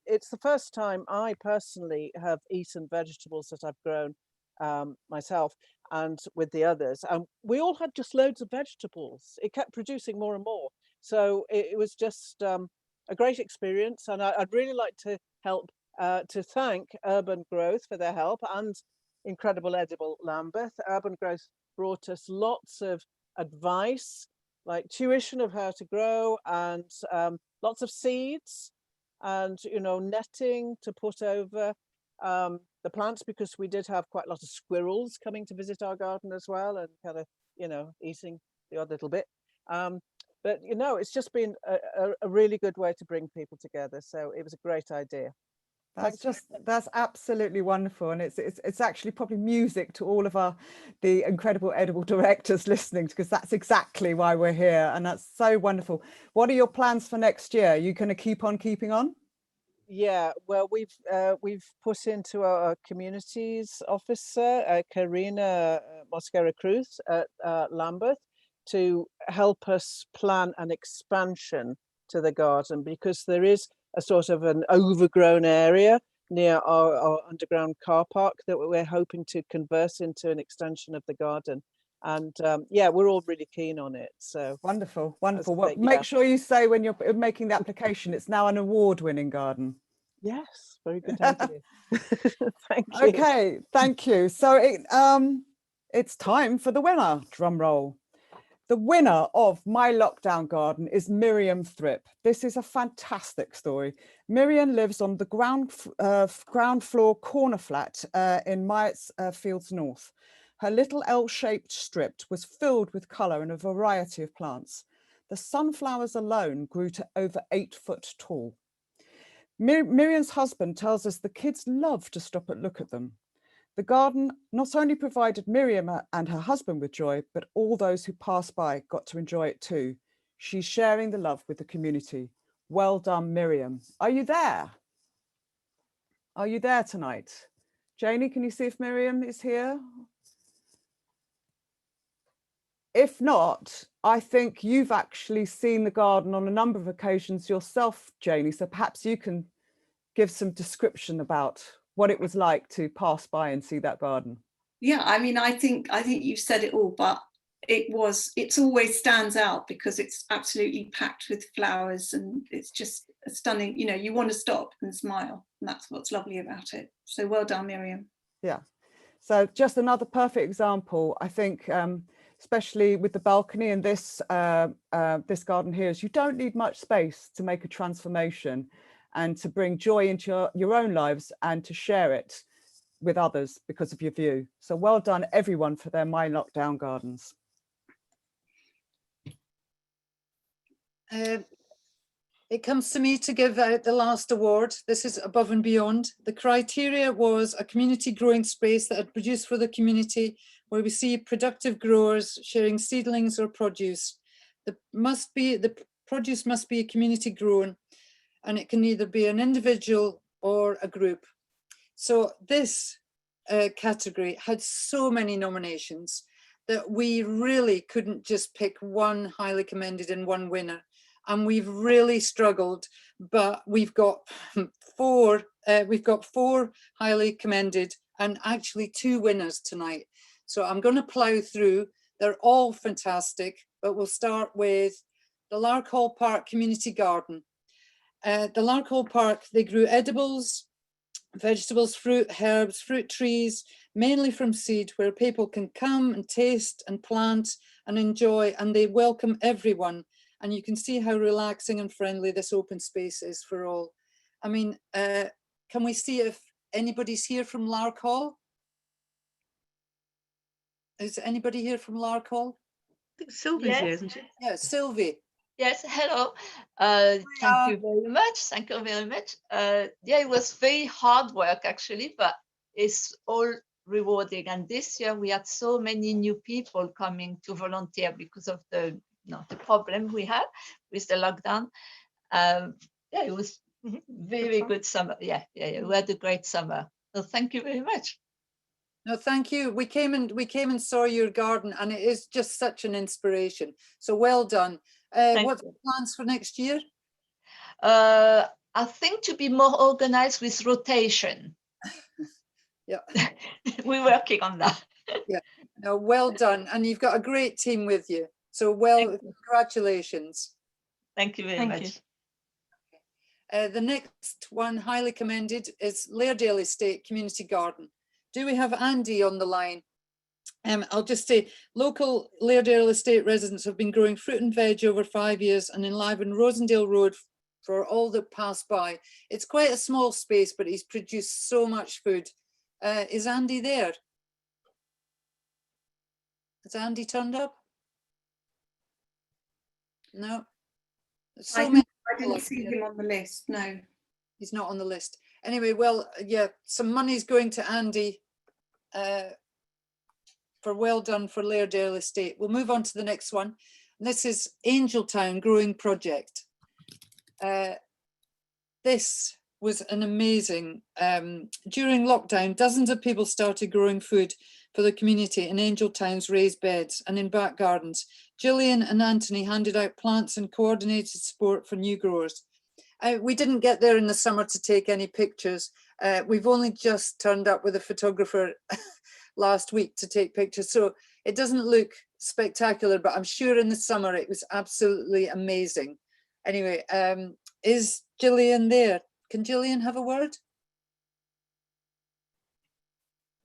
it's the first time I personally have eaten vegetables that I've grown myself and with the others, and we all had just loads of vegetables. It kept producing more and more, so it was just a great experience. And I'd really like to thank Urban Growth for their help and Incredible Edible Lambeth. Urban Growth brought us lots of advice, like tuition of how to grow, and lots of seeds, and you know, netting to put over the plants, because we did have quite a lot of squirrels coming to visit our garden as well, and kind of, you know, eating the odd little bit. But you know, it's just been a really good way to bring people together. So it was a great idea. That's absolutely wonderful, and it's actually probably music to all of the Incredible Edible directors listening, because that's exactly why we're here, and that's so wonderful. What are your plans for next year? Are you going to keep on keeping on? Yeah, well, we've put into our communities officer, Karina Mosquera Cruz at Lambeth, to help us plan an expansion to the garden, because there is a sort of an overgrown area near our underground car park that we're hoping to convert into an extension of the garden. And yeah, we're all really keen on it. So wonderful. Well, make sure you say when you're making the application, it's now an award-winning garden. Yes, very good idea. Thank you. Okay, thank you. So it's time for the winner. Drum roll. The winner of My Lockdown Garden is Miriam Thrip. This is a fantastic story. Miriam lives on the ground floor corner flat in Myatt's Fields North. Her little L-shaped strip was filled with colour and a variety of plants. The sunflowers alone grew to over 8 foot tall. Miriam's husband tells us the kids love to stop and look at them. The garden not only provided Miriam and her husband with joy, but all those who passed by got to enjoy it too. She's sharing the love with the community. Well done, Miriam. Are you there? Are you there tonight? Janie, can you see if Miriam is here? If not, I think you've actually seen the garden on a number of occasions yourself, Janie, so perhaps you can give some description about what it was like to pass by and see that garden? Yeah, I mean, I think you've said it all, but it's always stands out because it's absolutely packed with flowers, and it's just a stunning, you know, you want to stop and smile, and that's what's lovely about it. So well done, Miriam. Yeah, so just another perfect example, I think, especially with the balcony and this this garden here, is you don't need much space to make a transformation and to bring joy into your own lives and to share it with others because of your view. So well done everyone for their My Lockdown Gardens. It comes to me to give out the last award. This is above and beyond. The criteria was a community growing space that had produced for the community, where we see productive growers sharing seedlings or produce. The produce must be community grown, and it can either be an individual or a group. So this category had so many nominations that we really couldn't just pick one highly commended and one winner. And we've really struggled, but we've got four highly commended and actually 2 winners tonight. So I'm going to plough through. They're all fantastic, but we'll start with the Larkhall Park Community Garden. The Larkhall Park, they grew edibles, vegetables, fruit, herbs, fruit trees, mainly from seed, where people can come and taste and plant and enjoy, and they welcome everyone. And you can see how relaxing and friendly this open space is for all. I mean, can we see if anybody's here from Larkhall? Is anybody here from Larkhall? I think Sylvie's here, Yes. isn't she? Yeah, Sylvie. Yes, hello. Thank you very much. Thank you very much. Yeah, it was very hard work actually, but it's all rewarding. And this year we had so many new people coming to volunteer because of the problem we had with the lockdown. Yeah, it was very good summer. Yeah, we had a great summer. So thank you very much. No, thank you. We came and saw your garden, and it is just such an inspiration. So well done. What's the plans for next year? I think to be more organized with rotation. Yeah. We're working on that. Yeah. No, well done. And you've got a great team with you. So congratulations. Thank you very much. The next one, highly commended, is Lairdale Estate Community Garden. Do we have Andy on the line? I'll just say, local Lairdale Estate residents have been growing fruit and veg over 5 years and enlivened Rosendale Road for all that pass by. It's quite a small space, but he's produced so much food. Is Andy there? Has Andy turned up? No. I didn't see him on the list, no. He's not on the list. Anyway, well, yeah, some money's going to Andy for well done for Lairdale Estate. We'll move on to the next one. And this is Angeltown Growing Project. This was an amazing, during lockdown, dozens of people started growing food for the community in Angeltown's raised beds and in back gardens. Gillian and Anthony handed out plants and coordinated support for new growers. We didn't get there in the summer to take any pictures. We've only just turned up with a photographer last week to take pictures. So it doesn't look spectacular, but I'm sure in the summer it was absolutely amazing. Anyway, is Gillian there? Can Gillian have a word?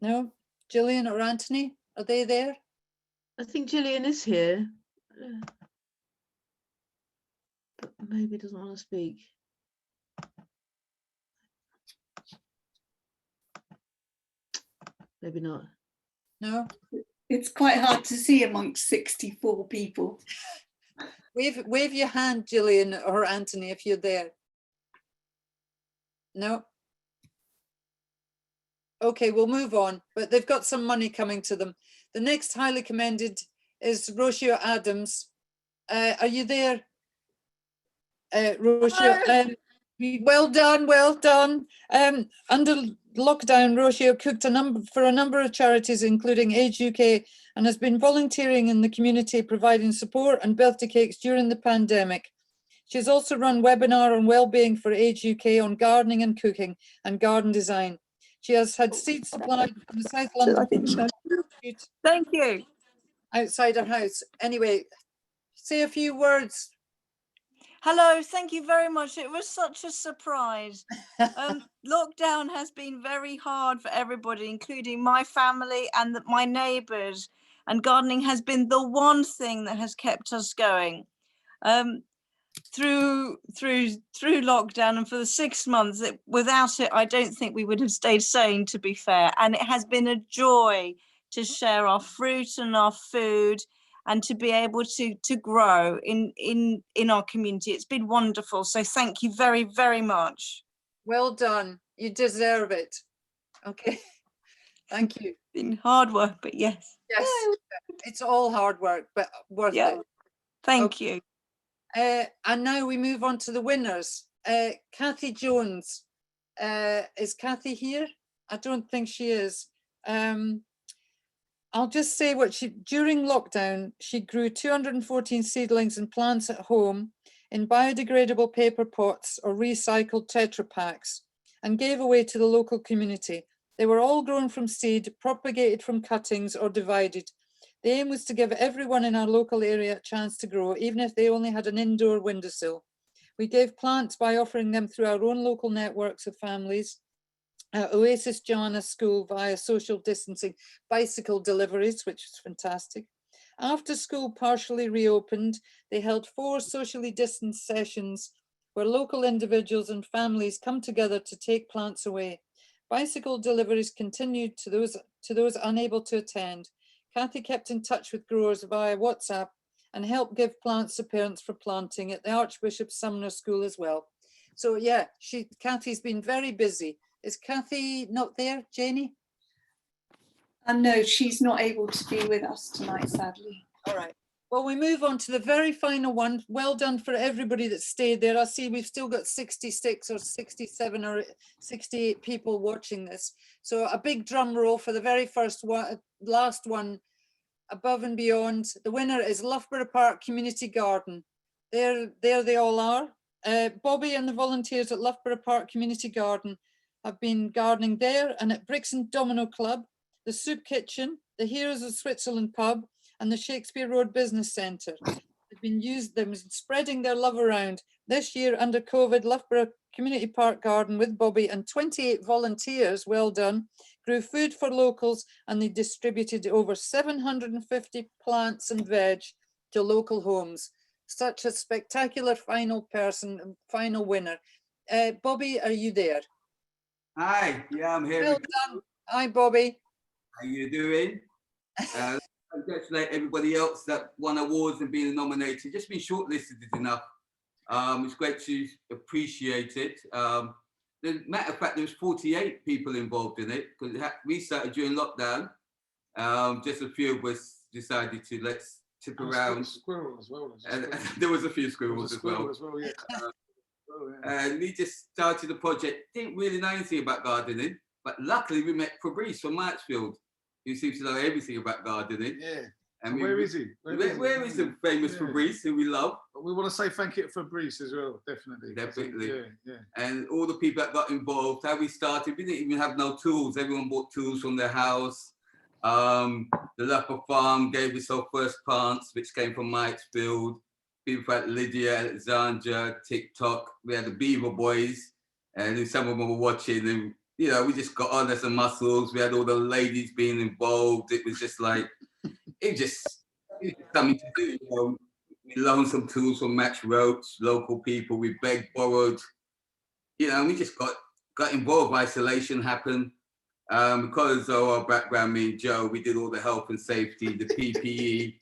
No? Gillian or Anthony, are they there? I think Gillian is here, but maybe doesn't want to speak. Maybe not. No? It's quite hard to see amongst 64 people. Wave your hand, Gillian or Anthony, if you're there. No? Okay, we'll move on, but they've got some money coming to them. The next highly commended is Rocio Adams. Are you there, Rocio? Well done, well done. Under lockdown, Rocio cooked for a number of charities, including Age UK, and has been volunteering in the community, providing support and birthday cakes during the pandemic. She's also run webinar on well-being for Age UK on gardening and cooking and garden design. She has had seeds supplied from the South London. Thank you. Outside her house. Anyway, say a few words. Hello, thank you very much. It was such a surprise. Lockdown has been very hard for everybody, including my family and my neighbours. And gardening has been the one thing that has kept us going through lockdown. And for the 6 months, without it, I don't think we would have stayed sane, to be fair. And it has been a joy to share our fruit and our food, and to be able to grow in our community. It's been wonderful. So thank you very, very much. Well done. You deserve it. Okay. Thank you. Been hard work, but yes. Yes. It's all hard work, but worth it. Thank you. And now we move on to the winners. Kathy Jones. Is Kathy here? I don't think she is. I'll just say during lockdown, she grew 214 seedlings and plants at home in biodegradable paper pots or recycled Tetra Packs and gave away to the local community. They were all grown from seed, propagated from cuttings or divided. The aim was to give everyone in our local area a chance to grow, even if they only had an indoor windowsill. We gave plants by offering them through our own local networks of families, Oasis Joanna School via social distancing, bicycle deliveries, which was fantastic. After school partially reopened, they held 4 socially distanced sessions where local individuals and families come together to take plants away. Bicycle deliveries continued to those unable to attend. Kathy kept in touch with growers via WhatsApp and helped give plants to parents for planting at the Archbishop Sumner School as well. So yeah, Kathy's been very busy. Is Kathy not there, Janie? No, she's not able to be with us tonight, sadly. All right. Well, we move on to the very final one. Well done for everybody that stayed there. I see we've still got 66 or 67 or 68 people watching this. So a big drum roll for the very first one, last one, Above and Beyond. The winner is Loughborough Park Community Garden. There they all are. Bobby and the volunteers at Loughborough Park Community Garden have been gardening there and at Brixton Domino Club, the Soup Kitchen, the Heroes of Switzerland pub, and the Shakespeare Road Business Centre. They've been spreading their love around. This year, under COVID, Loughborough Community Park Garden with Bobby and 28 volunteers, well done, grew food for locals, and they distributed over 750 plants and veg to local homes. Such a spectacular final winner. Bobby, are you there? Hi, yeah, I'm here. Well done. Hi, Bobby. How you doing? Congratulate everybody else that won awards and been nominated. Just been shortlisted is enough. It's great to appreciate it. The matter of fact, there was 48 people involved in it because we started during lockdown. Just a few of us decided to let's tip around. Squirrel as well. And there was a few squirrels as well. Yeah. And we just started the project. Didn't really know anything about gardening, but luckily we met Fabrice from Marchfield, who seems to know everything about gardening. Yeah. And where is he? Where is the famous Fabrice who we love? We want to say thank you to Fabrice as well, definitely. Definitely. Yeah. And all the people that got involved, how we started, we didn't even have no tools. Everyone bought tools from their house. The Loughborough Farm gave us our first plants, which came from Marchfield. People like Lydia, Alexandra, TikTok. We had the Beaver Boys, and some of them were watching. And we just got on as the muscles. We had all the ladies being involved. It was just like, it was something to do. We loaned some tools from Match Roach, local people. We begged, borrowed. We just got involved. Isolation happened. Because of our background, me and Joe, we did all the health and safety, the PPE.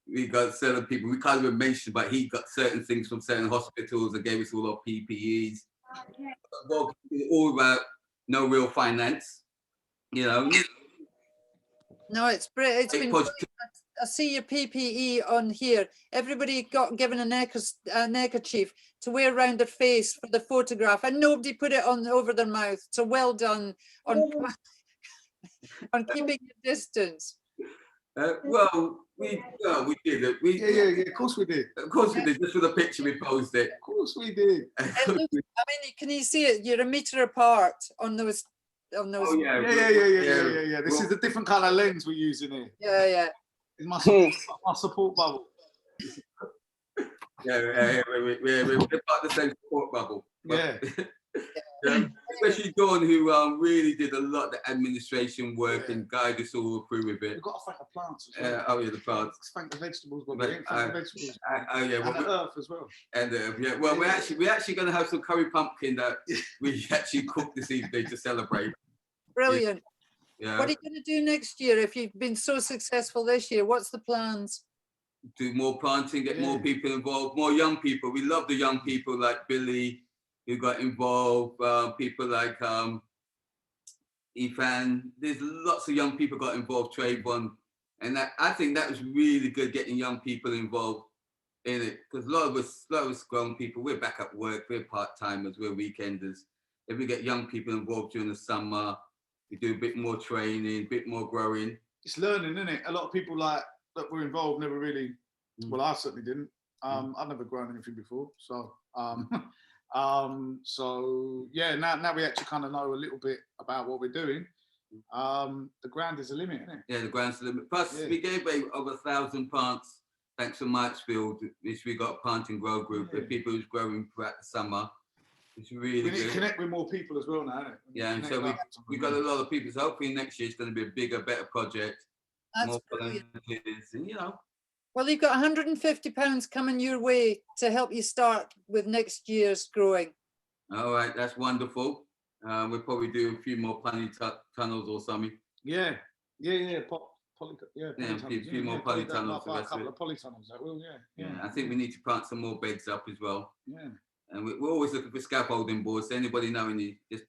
We got certain people, we can't even mention, but he got certain things from certain hospitals that gave us all our PPEs. Well, all about no real finance, No, it's been great. I see your PPE on here. Everybody got given a neckerchief to wear around their face for the photograph, and nobody put it on over their mouth. So well done on keeping your distance. Well, We did it. Yeah, of course we did. Of course we did. Just for the picture, we posed it. Of course we did. I mean, can you see it? You're a metre apart on those. Oh yeah. This is a different kind of lens we're using here. Yeah. It's my support bubble. Yeah, we're part of the same support bubble. Yeah. Especially Dawn, who really did a lot of the administration work and guided us all through with it. We've got to thank the plants as well. Oh yeah, the plants. Thank the vegetables, but we didn't thank the vegetables. And the earth as well. And yeah. Well, we're actually going to have some curry pumpkin that we actually cooked this evening to celebrate. Brilliant. Yeah. What are you going to do next year if you've been so successful this year? What's the plans? Do more planting, get more people involved, more young people. We love the young people like Billy, who got involved, people like Ethan. There's lots of young people got involved, Trayvon. And I think that was really good, getting young people involved in it. Because a lot of us grown people, we're back at work, we're part-timers, we're weekenders. If we get young people involved during the summer, we do a bit more training, a bit more growing. It's learning, isn't it? A lot of people like that were involved never really, well, I certainly didn't. I've never grown anything before. So, yeah, now we actually kind of know a little bit about what we're doing. The ground is the limit, isn't it? Yeah, the ground's the limit. Plus, we gave away over 1,000 plants, thanks to Mikesfield, which we got a plant and grow group with people who's growing throughout the summer. It's really we need good. to connect with more people as well now, isn't it? Yeah, and so we got a lot of people. So hopefully next year it's going to be a bigger, better project. That's more brilliant. volunteers, and Well, you've got £150 coming your way to help you start with next year's growing. All right, that's wonderful. We'll probably do a few more planning tunnels or something. Yeah. A few more polytunnels. A couple of polytunnels, that will, Yeah, I think we need to plant some more beds up as well. Yeah. And we're always looking for scaffolding boards. Anybody know any? Just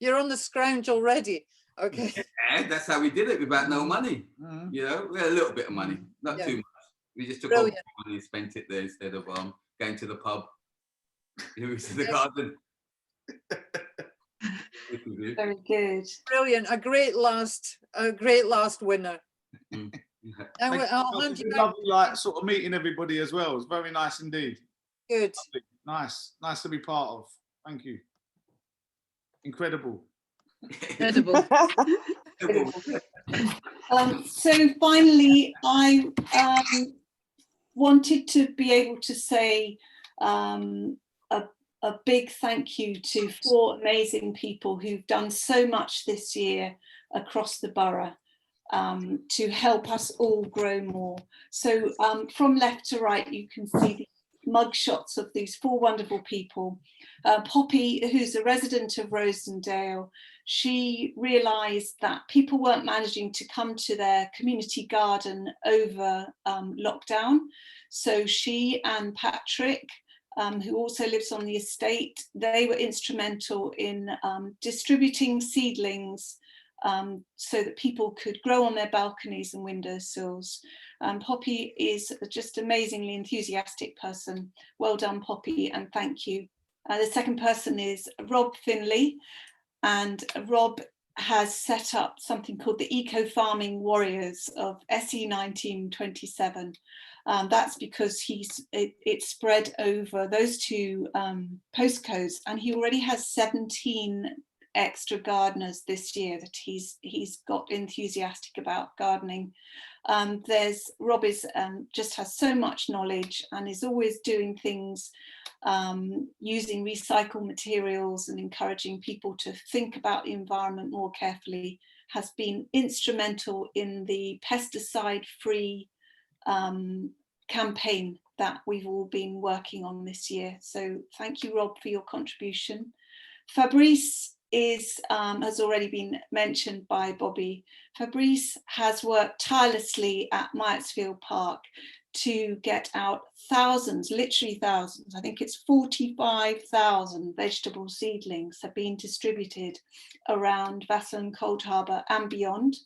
You're on the scrounge already. Okay. And that's how we did it without no money. We had a little bit of money, not too much. We just took all the money and spent it there instead of going to the pub. It was in the garden. Very good. Brilliant. A great last winner. I'll hand you back. Lovely, like sort of meeting everybody as well. It's very nice indeed. Good. Lovely. Nice to be part of. Thank you. Incredible. Incredible. So finally, I wanted to be able to say a big thank you to 4 amazing people who've done so much this year across the borough to help us all grow more. So from left to right, you can see the mug shots of these 4 wonderful people. Poppy, who's a resident of Rosendale, she realised that people weren't managing to come to their community garden over lockdown. So she and Patrick, who also lives on the estate, they were instrumental in distributing seedlings so that people could grow on their balconies and windowsills. Poppy is just amazingly enthusiastic person. Well done, Poppy, and thank you. The second person is Rob Finley, and Rob has set up something called the Eco Farming Warriors of SE 1927. That's because it spread over those 2 postcodes, and he already has 17 extra gardeners this year that he's got enthusiastic about gardening. Rob just has so much knowledge and is always doing things using recycled materials and encouraging people to think about the environment more carefully, has been instrumental in the pesticide-free campaign that we've all been working on this year. So thank you, Rob, for your contribution. Fabrice has already been mentioned by Bobby. Fabrice has worked tirelessly at Myattsfield Park to get out thousands, literally thousands. I think it's 45,000 vegetable seedlings have been distributed around Vassal and Cold Harbour and beyond.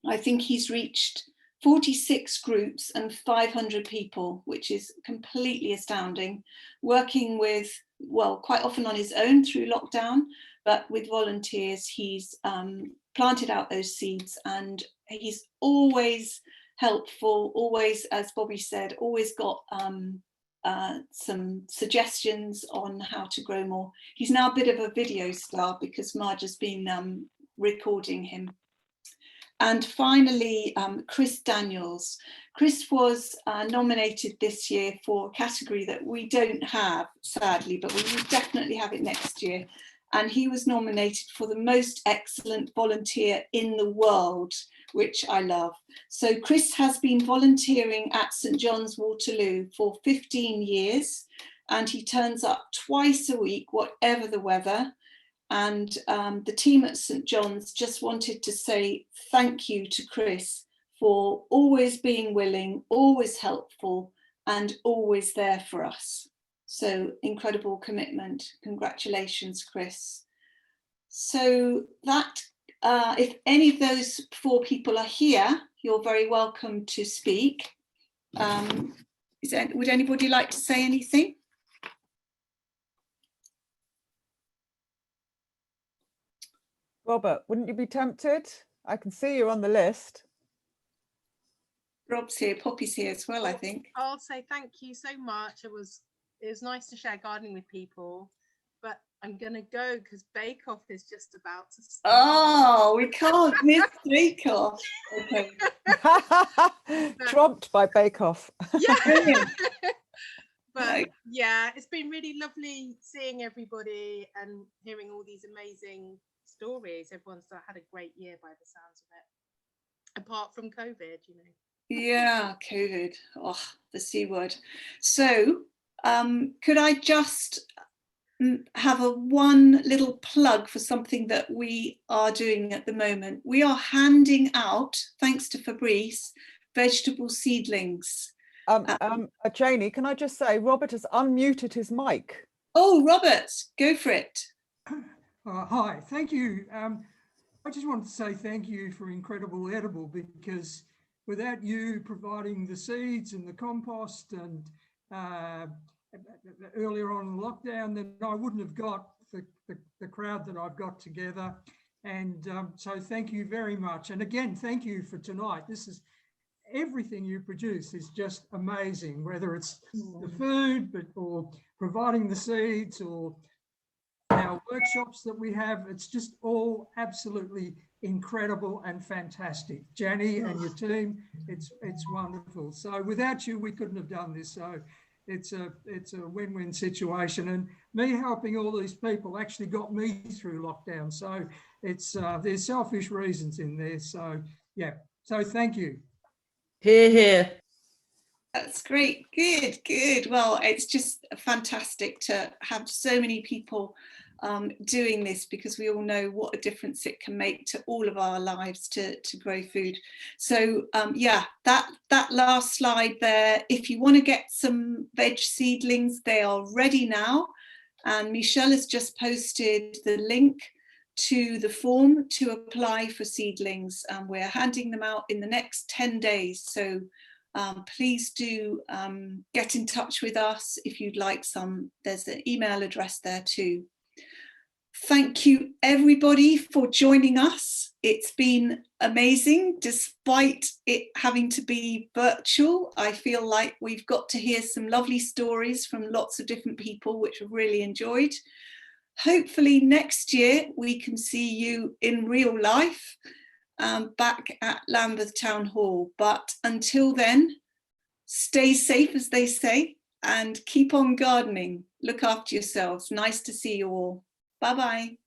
I think he's reached 46 groups and 500 people, which is completely astounding, working with, well, quite often on his own through lockdown, but with volunteers, he's planted out those seeds, and he's always helpful, always, as Bobby said, always got some suggestions on how to grow more. He's now a bit of a video star because Marge has been recording him. And finally, Chris Daniels. Chris was nominated this year for a category that we don't have, sadly, but we will definitely have it next year. And he was nominated for the most excellent volunteer in the world, which I love. So Chris has been volunteering at St John's Waterloo for 15 years, and he turns up twice a week, whatever the weather. And the team at St John's just wanted to say thank you to Chris for always being willing, always helpful, and always there for us. So incredible commitment. Congratulations, Chris. So that, if any of those 4 people are here, you're very welcome to speak. Would anybody like to say anything? Robert, wouldn't you be tempted? I can see you on the list. Rob's here, Poppy's here as well, I think. I'll say thank you so much. It was nice to share gardening with people, but I'm gonna go because Bake Off is just about to start. Oh, we can't miss Bake Off. Okay. Trumped by Bake Off. Yeah. But yeah, it's been really lovely seeing everybody and hearing all these amazing stories. Everyone's had a great year by the sounds of it, apart from COVID, you know. Yeah, COVID, oh, the C word. So could I just have one little plug for something that we are doing at the moment? We are handing out, thanks to Fabrice, vegetable seedlings. Janie, can I just say, Robert has unmuted his mic. Oh, Robert, go for it. Hi, thank you. I just wanted to say thank you for Incredible Edible, because without you providing the seeds and the compost and earlier on in lockdown, then I wouldn't have got the crowd that I've got together. And so thank you very much. And again, thank you for tonight. This is everything you produce is just amazing, whether it's the food, or providing the seeds, or our workshops that we have. It's just all absolutely incredible and fantastic. Jenny and your team, it's wonderful. So without you, we couldn't have done this. So it's a win-win situation, and me helping all these people actually got me through lockdown. So it's there's selfish reasons in there. So yeah, so thank you. Hear, hear. That's great. Good, good. Well, it's just fantastic to have so many people doing this, because we all know what a difference it can make to all of our lives to grow food. So yeah, that last slide there, if you want to get some veg seedlings, they are ready now. And Michelle has just posted the link to the form to apply for seedlings. We're handing them out in the next 10 days. So please do get in touch with us if you'd like some. There's an email address there too. Thank you everybody for joining us. It's been amazing, despite it having to be virtual. I feel like we've got to hear some lovely stories from lots of different people, which I've really enjoyed. Hopefully next year we can see you in real life back at Lambeth Town Hall. But until then, stay safe, as they say, and keep on gardening. Look after yourselves. Nice to see you all. Bye-bye.